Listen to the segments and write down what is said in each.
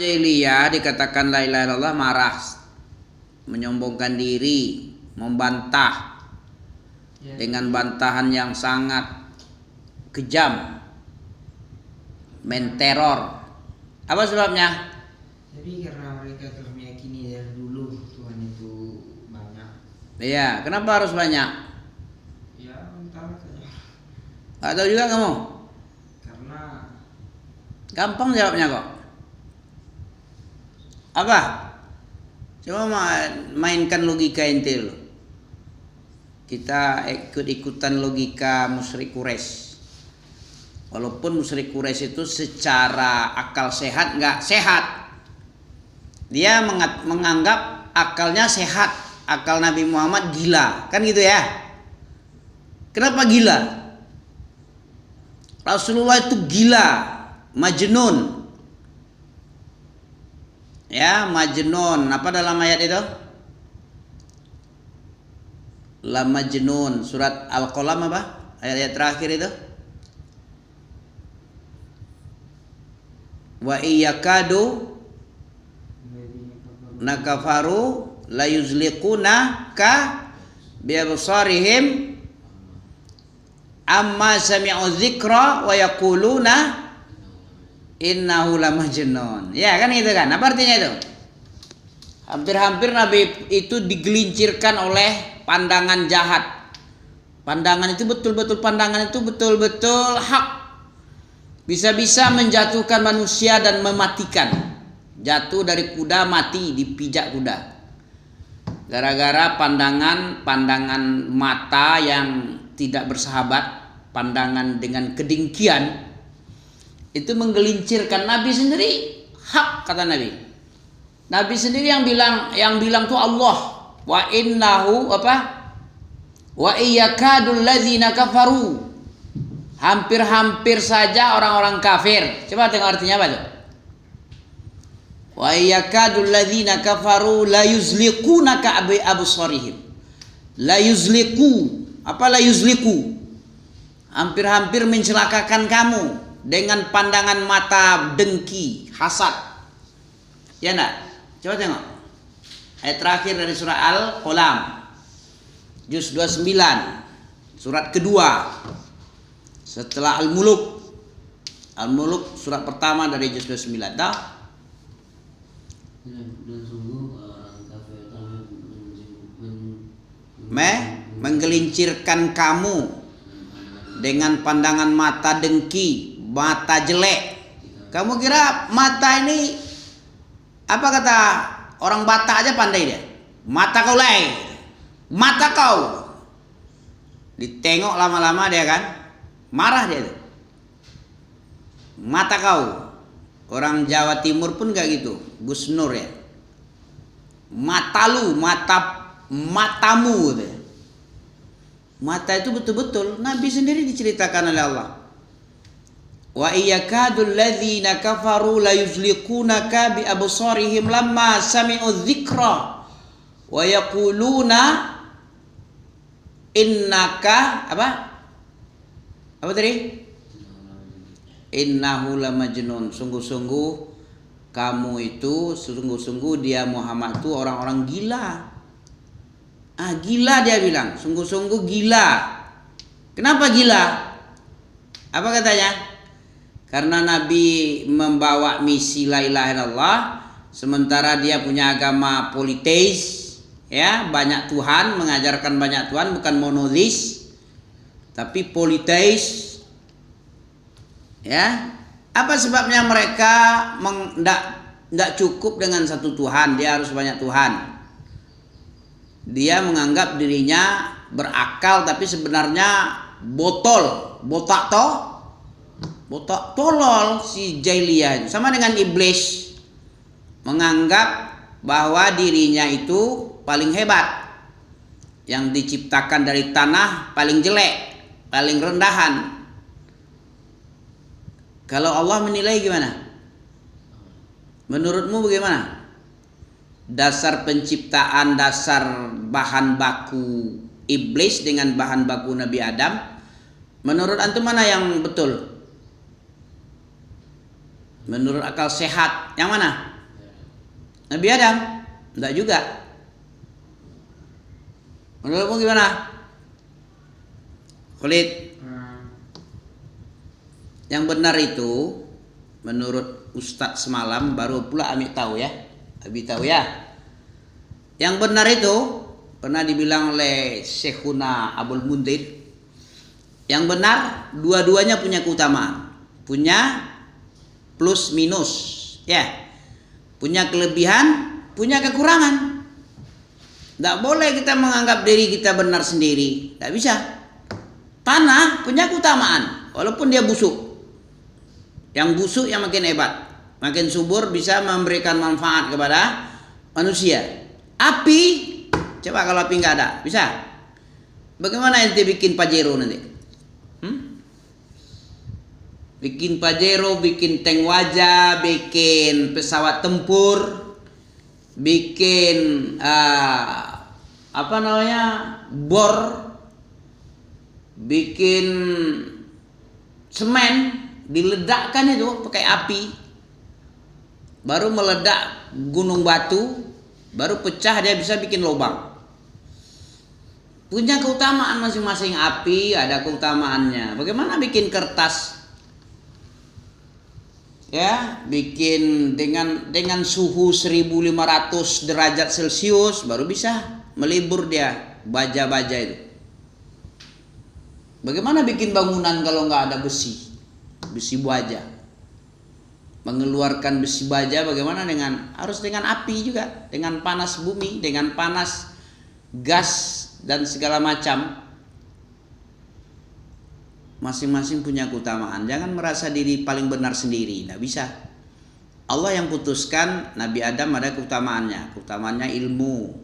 Jahiliyah dikatakan la ilaha illallah marah, menyombongkan diri, membantah dengan bantahan yang sangat kejam, menteror. Apa sebabnya? Jadi karena mereka telah meyakini dari dulu Tuhan itu banyak. Iya, kenapa harus banyak? Ya entah saja. Gak tahu juga kamu? Karena Gampang jawabnya kok. Apa? Coba mainkan logika ente dulu. Kita ikut-ikutan logika musyrik Quraisy. Walaupun musyrik Quraisy itu secara akal sehat nggak sehat. Dia menganggap akalnya sehat. Akal Nabi Muhammad gila. Kan gitu ya. Kenapa gila? Rasulullah itu gila. Majnun. Ya, majnun. Apa dalam ayat itu? La majnun. Surat Al-Qalam apa? Ayat-ayat terakhir itu. Wa iyyakadu nakafaru la yuzliquna ka bi absarihim amma sami'u dzikra wa yaquluna innahu lamajnun. Ya kan itu kan. Apa artinya itu? Hampir-hampir Nabi itu digelincirkan oleh pandangan jahat. Pandangan itu betul-betul hak. Bisa-bisa menjatuhkan manusia dan mematikan. Jatuh dari kuda, mati dipijak kuda. Gara-gara pandangan mata yang tidak bersahabat, pandangan dengan kedengkian, itu menggelincirkan Nabi sendiri. Hak kata Nabi. Nabi sendiri yang bilang tuh Allah. Wa innahu apa? Wa iyyakadul ladzina kafaru. Hampir-hampir saja orang-orang kafir. Coba tengok artinya apa tuh? Wa iyyakadul ladzina kafaru la yuzliqunaka bi absarihim. La yuzliqu. Apa la yuzliqu? Hampir-hampir mencelakakan kamu dengan pandangan mata dengki, hasad. Ya enggak? Coba tengok. Ayat terakhir dari surah Al-Qalam. Juz 29. Surat kedua. Setelah Al-Muluk. Al-Muluk surat pertama dari juz 29. Tahu? Dan sungguh orang kafir telah menggelincirkan kamu dengan pandangan mata dengki, mata jelek. Kamu kira mata ini apa kata orang Batak aja pandai dia? Mata kau lai, mata kau. Ditengok lama-lama dia kan marah dia tuh. Mata kau. Orang Jawa Timur pun gak gitu. Gus Nur ya. Matamu gitu. Mata itu betul-betul Nabi sendiri diceritakan oleh Allah. Wa iyyakadul ladzina kafaru la yuzliqunaka bi absarihim lamma sami'u dzikra wa yaquluna innaka apa? Apa tadi? Innahu lamajnun. Sungguh-sungguh kamu itu, sungguh-sungguh dia Muhammad itu orang-orang gila. Gila dia bilang, sungguh-sungguh gila. Kenapa gila? Apa katanya? Karena Nabi membawa misi la ilaha illallah, sementara dia punya agama politeis, ya, banyak Tuhan, mengajarkan banyak Tuhan, bukan monoteis, tapi politeis. Ya, apa sebabnya mereka tidak cukup dengan satu Tuhan, dia harus banyak Tuhan. Dia menganggap dirinya berakal tapi sebenarnya botak tolol si jahiliyah. Sama dengan iblis, menganggap bahwa dirinya itu paling hebat, yang diciptakan dari tanah paling jelek, paling rendahan. Kalau Allah menilai gimana? Menurutmu bagaimana? Dasar penciptaan, dasar bahan baku iblis dengan bahan baku Nabi Adam, menurut antum mana yang betul? Menurut akal sehat yang mana? Nabi Adam? Enggak juga. Menurutmu gimana? Khalid? Yang benar itu menurut Ustadz semalam baru pula Abi tahu ya. Yang benar itu pernah dibilang oleh Syekhuna Abdul Mundir. Yang benar dua-duanya punya keutamaan, punya plus minus, ya, punya kelebihan, punya kekurangan. Tidak boleh kita menganggap diri kita benar sendiri, tidak bisa. Tanah punya keutamaan, walaupun dia busuk. Yang busuk yang makin hebat, makin subur, bisa memberikan manfaat kepada manusia. Api, coba kalau api nggak ada, bisa. Bagaimana ente bikin Pajero nanti? Bikin Pajero, bikin tank wajah, bikin pesawat tempur, bikin bor, bikin semen, diledakkan itu pakai api, baru meledak gunung batu, baru pecah, dia bisa bikin lubang. Punya keutamaan masing-masing. Api ada keutamaannya. Bagaimana bikin kertas? Ya, bikin dengan suhu 1500 derajat Celcius baru bisa melibur dia baja-baja itu. Bagaimana bikin bangunan kalau nggak ada besi baja? Mengeluarkan besi baja bagaimana harus dengan api juga, dengan panas bumi, dengan panas gas dan segala macam. Masing-masing punya keutamaan. Jangan merasa diri paling benar sendiri, tidak bisa. Allah yang putuskan. Nabi Adam ada keutamaannya. Keutamaannya ilmu.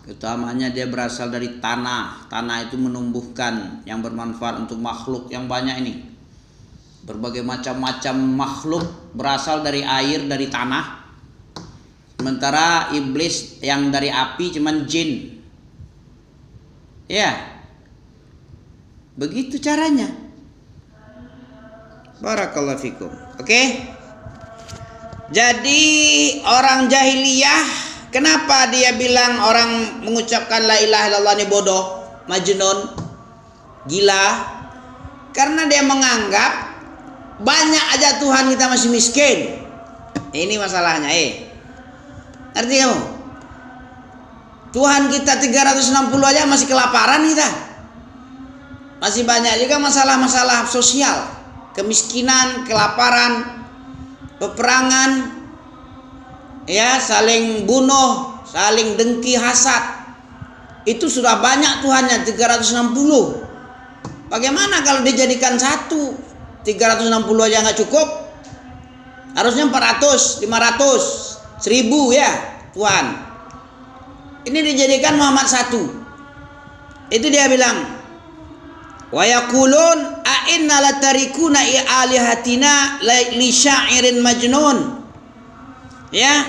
Keutamaannya dia berasal dari tanah. Tanah itu menumbuhkan yang bermanfaat untuk makhluk yang banyak ini. Berbagai macam-macam makhluk berasal dari air, dari tanah. Sementara iblis yang dari api cuman jin. Ya. Begitu caranya. Barakallahu fikum. Oke. Jadi orang jahiliyah, kenapa dia bilang orang mengucapkan la ilaha illallah ini bodoh, majnun, gila? Karena dia menganggap banyak aja Tuhan kita masih miskin. Ini masalahnya, Ngerti kamu? Tuhan kita 360 aja masih kelaparan kita. Masih banyak juga masalah-masalah sosial, kemiskinan, kelaparan, peperangan, ya, saling bunuh, saling dengki, hasad. Itu sudah banyak Tuhannya 360. Bagaimana kalau dijadikan satu? 360 aja nggak cukup. Harusnya 400, 500, 1000 ya Tuhan. Ini dijadikan Muhammad satu. Itu dia bilang, wa yaqulun a inna latarikuna alihatina li syairin majnun. Ya,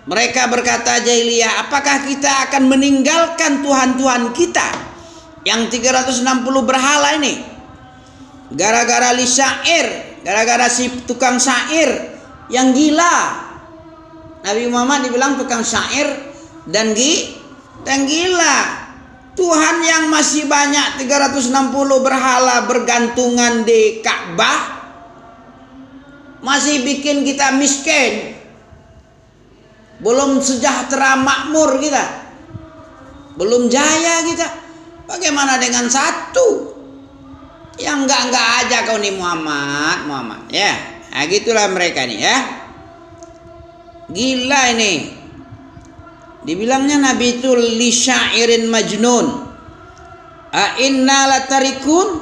mereka berkata jahiliyah, apakah kita akan meninggalkan Tuhan-Tuhan kita yang 360 berhala ini gara-gara li syair, gara-gara si tukang syair yang gila. Nabi Muhammad dibilang tukang syair dan gila. Tuhan yang masih banyak 360 berhala bergantungan di Ka'bah masih bikin kita miskin. Belum sejahtera makmur kita. Belum jaya kita. Bagaimana dengan satu? Yang enggak aja kau nih Muhammad. Ya, nah gitulah mereka nih ya. Gila ini. Dibilangnya Nabi itu li syairin majnun. A inna latarikun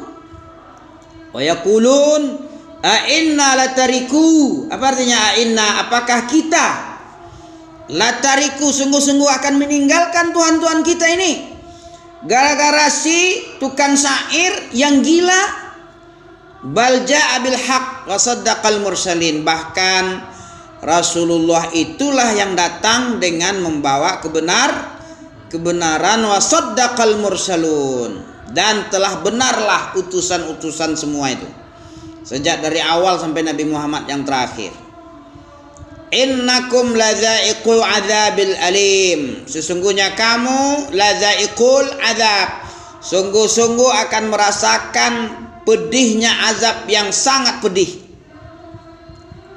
wa yaqulun a inna latariku. Apa artinya a inna? Apakah kita latariku sungguh-sungguh akan meninggalkan Tuhan-Tuhan kita ini gara-gara si tukang syair yang gila? Bal ja'a bil haqq wa saddaqal mursalin. Bahkan Rasulullah itulah yang datang dengan membawa kebenaran wa saddaqal mursalun, dan telah benarlah utusan-utusan semua itu sejak dari awal sampai Nabi Muhammad yang terakhir. Innakum ladzaiqul adzabil alim. Sesungguhnya kamu ladzaiqul adzab. Sungguh-sungguh akan merasakan pedihnya azab yang sangat pedih.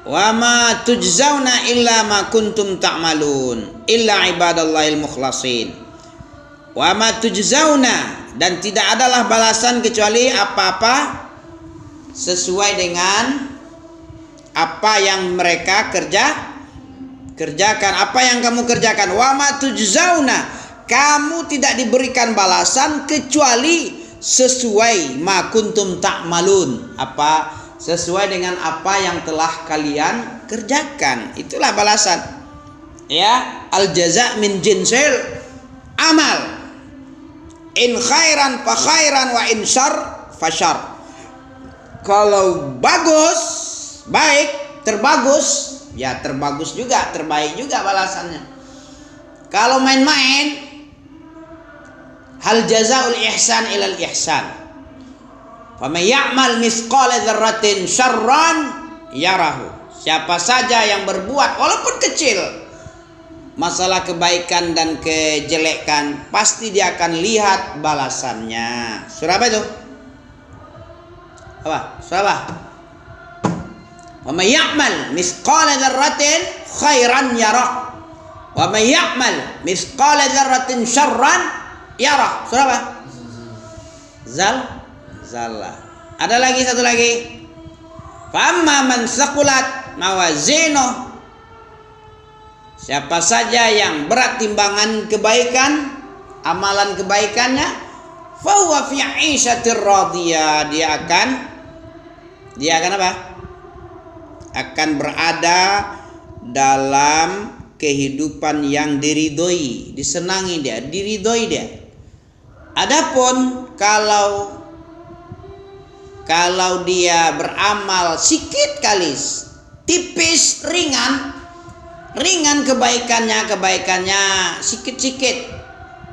Wa ma tujzauna illa ma kuntum ta'malun illa ibadallahil mukhlasin. Wa ma tujzauna, dan tidak adalah balasan kecuali apa-apa sesuai dengan apa yang mereka kerjakan, apa yang kamu kerjakan. Wa ma tujzauna, kamu tidak diberikan balasan kecuali sesuai ma kuntum ta'malun, apa sesuai dengan apa yang telah kalian kerjakan. Itulah balasan. Ya, al jaza min jinsil amal. In khairan fa khairan wa in syarr fa syarr. Kalau bagus, baik, terbagus, ya terbagus juga, terbaik juga balasannya. Kalau main-main, hal jazaul ihsan ilal ihsan. Faman ya'mal misqala dzarratin syarran yarahu. Siapa saja yang berbuat walaupun kecil masalah kebaikan dan kejelekan, pasti dia akan lihat balasannya. Surah apa itu? Apa? Surah apa? Wa may ya'mal misqala dzarratin khairan yarah. Wa may ya'mal misqala dzarratin syarran yarah. Surah apa? Zalla. Ada lagi satu lagi. Fa amma man saqulat mawazinuh. Siapa saja yang berat timbangan kebaikan, amalan kebaikannya, fa huwa fi 'ishatir radiyah. Dia akan apa? Akan berada dalam kehidupan yang diridhoi, disenangi dia, diridhoi dia. Adapun kalau dia beramal sikit kali, tipis, ringan kebaikannya sikit-sikit,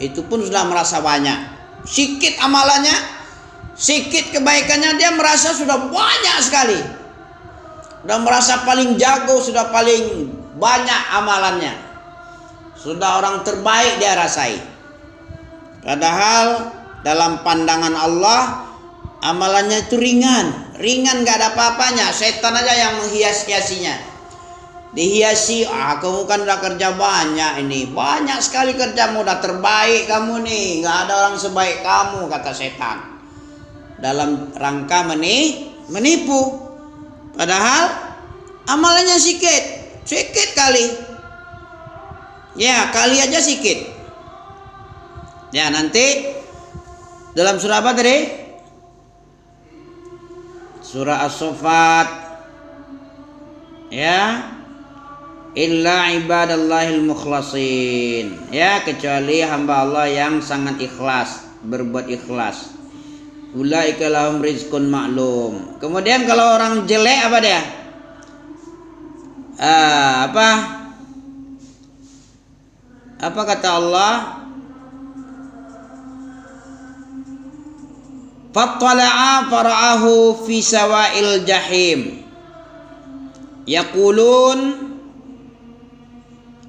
itu pun sudah merasa banyak. Sikit amalannya, sikit kebaikannya, dia merasa sudah banyak sekali. Sudah merasa paling jago, sudah paling banyak amalannya. Sudah orang terbaik dia rasai. Padahal dalam pandangan Allah amalannya itu ringan gak ada apa-apanya. Setan aja yang menghias-hiasinya. Dihiasi, kamu kan udah kerja banyak ini, banyak sekali kerjamu, udah terbaik kamu nih, gak ada orang sebaik kamu, kata setan, dalam rangka menipu. Padahal amalannya sikit kali, ya kali aja sikit. Ya nanti dalam surah apa tadi? Surah As-Saffat, ya, illa ibadallahil mukhlasin, ya, kecuali hamba Allah yang sangat ikhlas, berbuat ikhlas. Ulaika lahum rizqun ma'lum. Kemudian kalau orang jelek apa dia? Apa kata Allah? Fattala'a fara'ahu fi sawa'il jahim. Yaqulun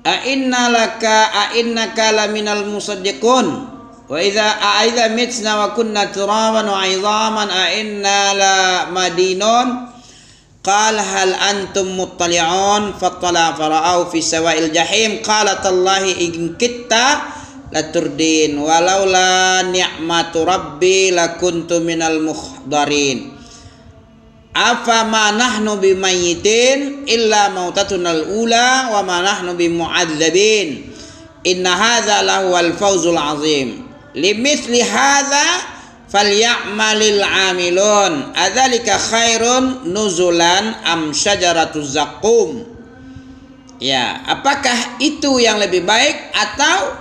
a'innaka laminal musaddiqun. Wa idza mitna wa kunna turaban wa 'idhaman a'inna la madinun. Qala hal antum muttali'un fattala fara'ahu fi sawa'il jahim. Qala tallahi in kitta laturdin walaula ni'matu rabbi lakuntu minal muhdarin. Afa ma nahnu bimayyitin illa mautatunal ula wa ma nahnu bimu'adzabin. Inna hadza lahuwal fawzul azim. Limithli hadza falyamalil amilun. Adzalika khairun nuzulan am syajaratuz zaqqum. Ya, apakah itu yang lebih baik atau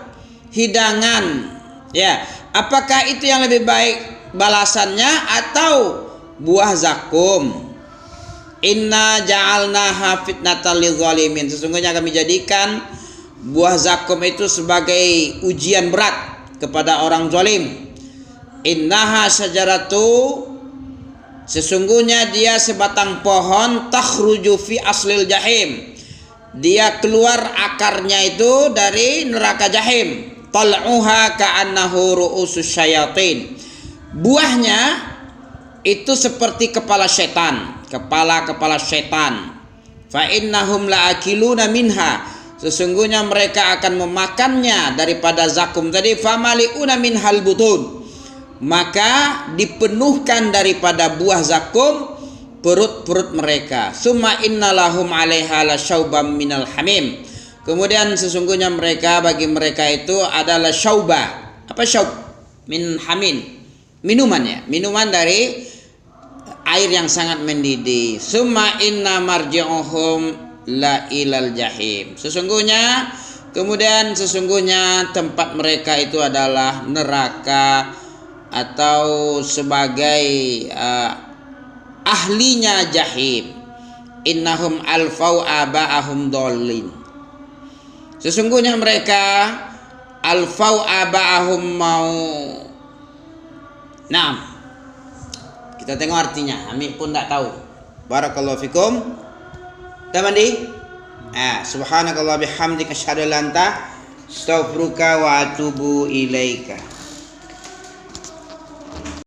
hidangan? Ya, apakah itu yang lebih baik balasannya atau buah zakum? Inna ja'alnaha fitnatal lidzalimin. Sesungguhnya kami jadikan buah zakum itu sebagai ujian berat kepada orang zalim. Innaha syajaratu, sesungguhnya dia sebatang pohon, takhruju fi aslil jahim, dia keluar akarnya itu dari neraka jahim. Tal'uha ka'annahu ru'usus syayatin. Buahnya itu seperti kepala setan, kepala setan. Fa innahum la'akiluna minha. Sesungguhnya mereka akan memakannya daripada zakum tadi. Famali'una minhal butun. Maka dipenuhkan daripada buah zakum perut-perut mereka. Summa innalahum 'alaiha lasyauban minal hamim. Kemudian sesungguhnya bagi mereka itu adalah syauba. Apa syaub? Min hamin. Minuman dari air yang sangat mendidih. Summa inna marji'uhum la ilal jahim. Sesungguhnya tempat mereka itu adalah neraka atau sebagai ahlinya jahim. Innahum alfau aba'ahum dolin. Sesungguhnya mereka alfau aba'ahum mau. Nah, kita tengok artinya. Amik pun tak tahu. Barakallahu fikum. Dah mandi? Subhanakallah bihamdika asyhadu an la ilaha illa anta astaghfiruka wa atubu ilaika.